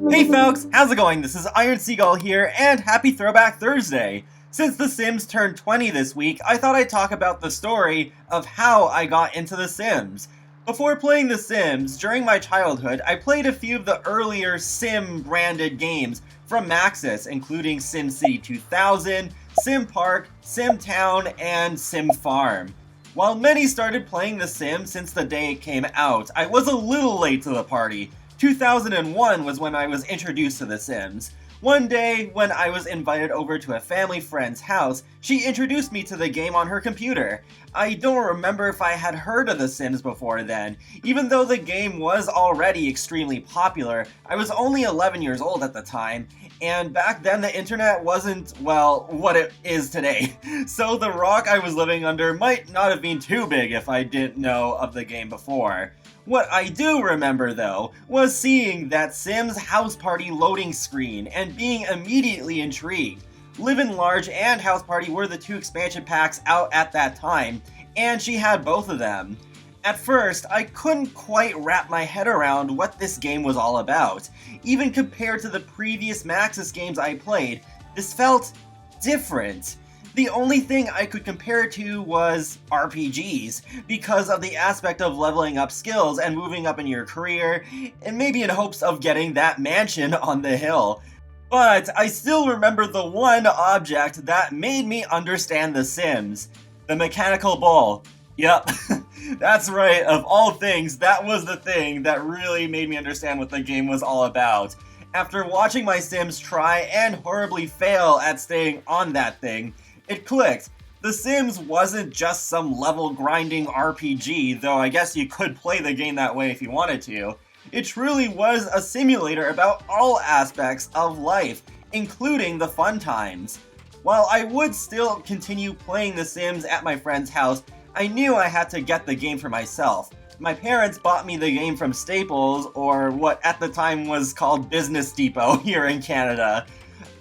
Hey folks, how's it going? This is Iron Seagull here, and happy Throwback Thursday! Since The Sims turned 20 this week, I thought I'd talk about the story of how I got into The Sims. Before playing The Sims, during my childhood, I played a few of the earlier Sim-branded games from Maxis, including SimCity 2000, Sim Park, Sim Town, and Sim Farm. While many started playing The Sims since the day it came out, I was a little late to the party. 2001 was when I was introduced to The Sims. One day, when I was invited over to a family friend's house, she introduced me to the game on her computer. I don't remember if I had heard of The Sims before then. Even though the game was already extremely popular, I was only 11 years old at the time, and back then the internet wasn't, well, what it is today. So the rock I was living under might not have been too big if I didn't know of the game before. What I do remember, though, was seeing that Sims House Party loading screen and being immediately intrigued. Livin' Large and House Party were the two expansion packs out at that time, and she had both of them. At first, I couldn't quite wrap my head around what this game was all about. Even compared to the previous Maxis games I played, this felt different. The only thing I could compare it to was RPGs, because of the aspect of leveling up skills and moving up in your career, and maybe in hopes of getting that mansion on the hill. But I still remember the one object that made me understand The Sims. The mechanical bull. Yep, that's right, of all things, that was the thing that really made me understand what the game was all about. After watching my Sims try and horribly fail at staying on that thing, it clicked. The Sims wasn't just some level grinding RPG, though I guess you could play the game that way if you wanted to. It truly was a simulator about all aspects of life, including the fun times. While I would still continue playing The Sims at my friend's house, I knew I had to get the game for myself. My parents bought me the game from Staples, or what at the time was called Business Depot here in Canada.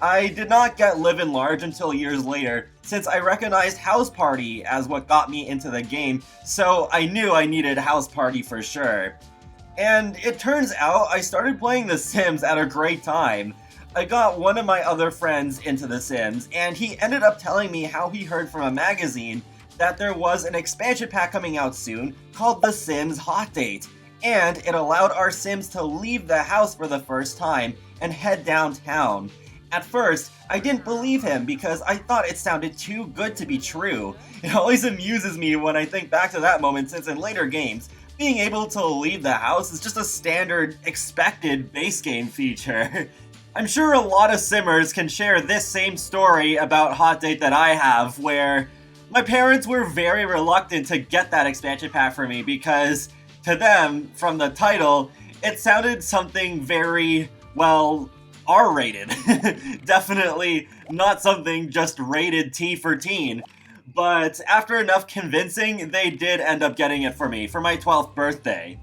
I did not get Livin' Large until years later, since I recognized House Party as what got me into the game, so I knew I needed House Party for sure. And it turns out I started playing The Sims at a great time. I got one of my other friends into The Sims, and he ended up telling me how he heard from a magazine that there was an expansion pack coming out soon called The Sims Hot Date, and it allowed our Sims to leave the house for the first time and head downtown. At first, I didn't believe him because I thought it sounded too good to be true. It always amuses me when I think back to that moment, since in later games, being able to leave the house is just a standard, expected base game feature. I'm sure a lot of Simmers can share this same story about Hot Date that I have, where my parents were very reluctant to get that expansion pack for me because, to them, from the title, it sounded something very, well, R-rated. Definitely not something just rated T for teen. But after enough convincing, they did end up getting it for me for my 12th birthday.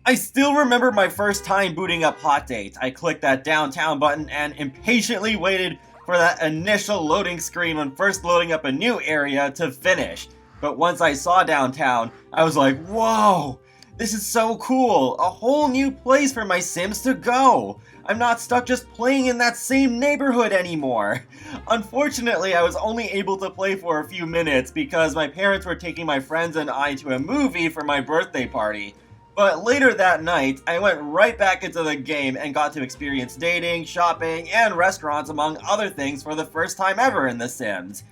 I still remember my first time booting up Hot Date. I clicked that downtown button and impatiently waited for that initial loading screen when first loading up a new area to finish. But once I saw downtown, I was like, whoa! This is so cool! A whole new place for my Sims to go! I'm not stuck just playing in that same neighborhood anymore! Unfortunately, I was only able to play for a few minutes because my parents were taking my friends and I to a movie for my birthday party. But later that night, I went right back into the game and got to experience dating, shopping, and restaurants among other things for the first time ever in The Sims.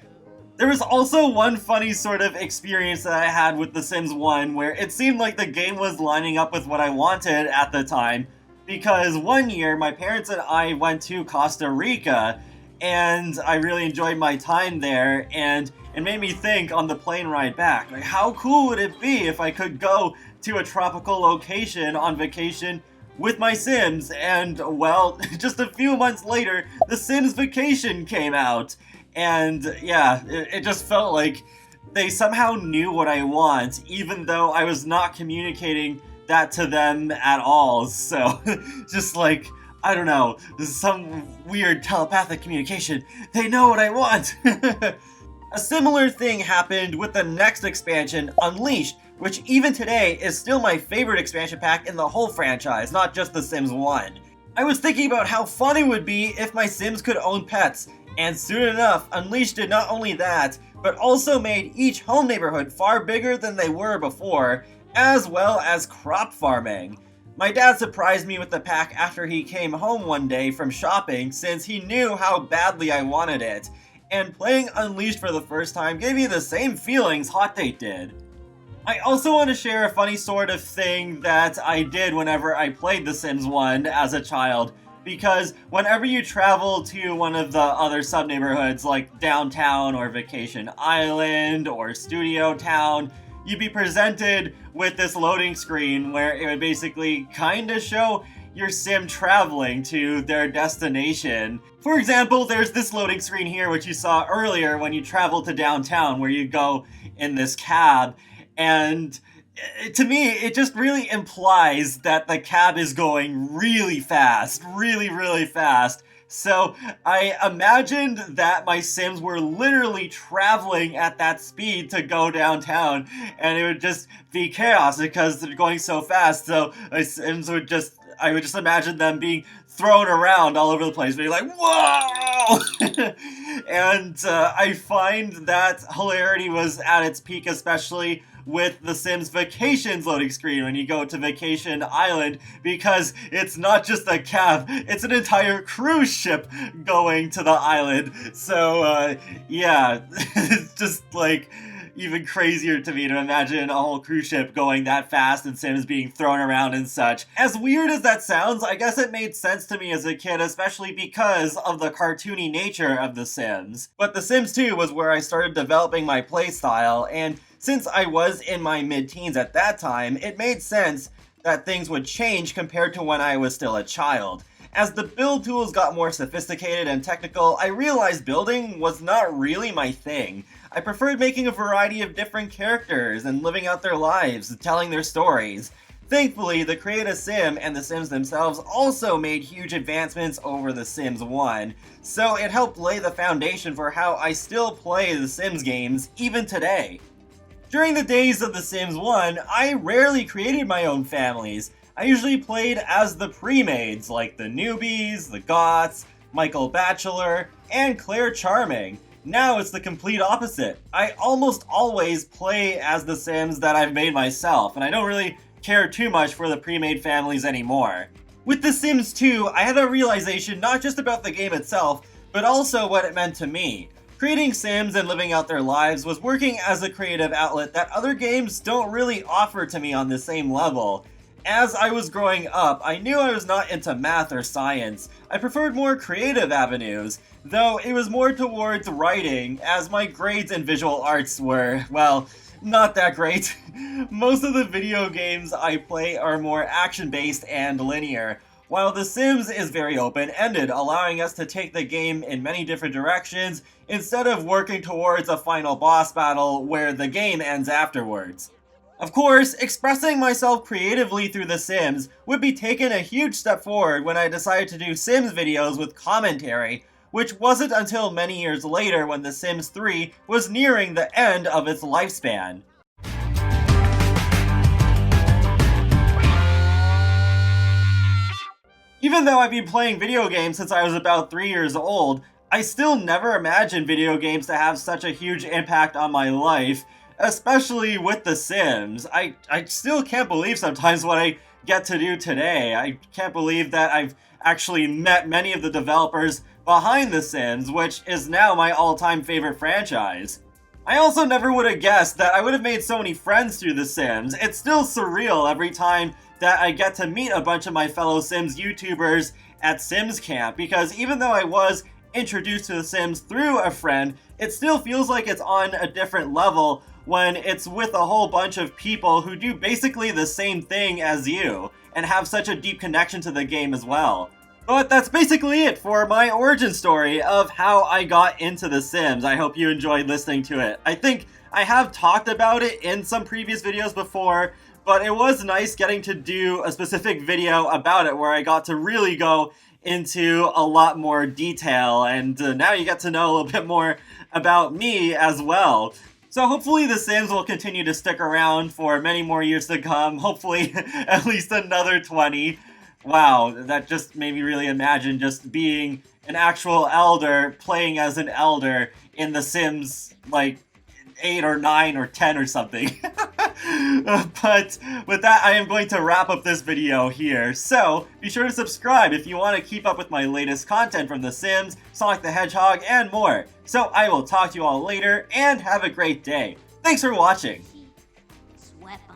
There was also one funny sort of experience that I had with The Sims 1 where it seemed like the game was lining up with what I wanted at the time, because one year my parents and I went to Costa Rica and I really enjoyed my time there, and it made me think on the plane ride back, like how cool would it be if I could go to a tropical location on vacation with my Sims, and well, just a few months later, The Sims Vacation came out. And yeah, it just felt like they somehow knew what I want, even though I was not communicating that to them at all. So, just like, I don't know, this is some weird telepathic communication. They know what I want! A similar thing happened with the next expansion, Unleashed, which even today is still my favorite expansion pack in the whole franchise, not just The Sims 1. I was thinking about how fun it would be if my Sims could own pets, and soon enough, Unleashed did not only that, but also made each home neighborhood far bigger than they were before, as well as crop farming. My dad surprised me with the pack after he came home one day from shopping since he knew how badly I wanted it, and playing Unleashed for the first time gave me the same feelings Hot Date did. I also want to share a funny sort of thing that I did whenever I played The Sims 1 as a child, because whenever you travel to one of the other sub-neighborhoods like Downtown or Vacation Island or Studio Town, you'd be presented with this loading screen where it would basically kinda show your sim traveling to their destination. For example, there's this loading screen here which you saw earlier when you traveled to downtown where you go in this cab, and to me it just really implies that the cab is going really fast, really fast. So I imagined that my Sims were literally traveling at that speed to go downtown, and it would just be chaos because they're going so fast. So my Sims would I would just imagine them being thrown around all over the place, being like, whoa! And I find that hilarity was at its peak, especially with The Sims Vacations loading screen when you go to Vacation Island, because it's not just a cab, it's an entire cruise ship going to the island. So, yeah, it's just like even crazier to me to imagine a whole cruise ship going that fast and Sims being thrown around and such. As weird as that sounds, I guess it made sense to me as a kid, especially because of the cartoony nature of The Sims. But The Sims 2 was where I started developing my playstyle, and since I was in my mid-teens at that time, it made sense that things would change compared to when I was still a child. As the build tools got more sophisticated and technical, I realized building was not really my thing. I preferred making a variety of different characters and living out their lives, telling their stories. Thankfully, the Create a Sim and The Sims themselves also made huge advancements over The Sims 1, so it helped lay the foundation for how I still play The Sims games even today. During the days of The Sims 1, I rarely created my own families. I usually played as the pre-mades, like the newbies, the goths, Michael Bachelor, and Claire Charming. Now it's the complete opposite. I almost always play as the Sims that I've made myself, and I don't really care too much for the pre-made families anymore. With The Sims 2, I had a realization not just about the game itself, but also what it meant to me. Creating Sims and living out their lives was working as a creative outlet that other games don't really offer to me on the same level. As I was growing up, I knew I was not into math or science. I preferred more creative avenues, though it was more towards writing, as my grades in visual arts were, well, not that great. Most of the video games I play are more action-based and linear, while The Sims is very open-ended, allowing us to take the game in many different directions instead of working towards a final boss battle where the game ends afterwards. Of course, expressing myself creatively through The Sims would be taken a huge step forward when I decided to do Sims videos with commentary, which wasn't until many years later when The Sims 3 was nearing the end of its lifespan. Even though I've been playing video games since I was about 3 years old, I still never imagined video games to have such a huge impact on my life, especially with The Sims. I still can't believe sometimes what I get to do today. I can't believe that I've actually met many of the developers behind The Sims, which is now my all-time favorite franchise. I also never would have guessed that I would have made so many friends through The Sims. It's still surreal every time that I get to meet a bunch of my fellow Sims YouTubers at Sims Camp, because even though I was introduced to The Sims through a friend, it still feels like it's on a different level when it's with a whole bunch of people who do basically the same thing as you, and have such a deep connection to the game as well. But that's basically it for my origin story of how I got into The Sims. I hope you enjoyed listening to it. I think I have talked about it in some previous videos before, but it was nice getting to do a specific video about it where I got to really go into a lot more detail, and now you get to know a little bit more about me as well. So hopefully The Sims will continue to stick around for many more years to come, hopefully at least another 20. Wow, that just made me really imagine just being an actual elder playing as an elder in The Sims, like 8 or 9 or 10 or something. But with that, I am going to wrap up this video here. So be sure to subscribe if you want to keep up with my latest content from The Sims, Sonic the Hedgehog, and more. So I will talk to you all later, and have a great day. Thanks for watching! Sweat 'em.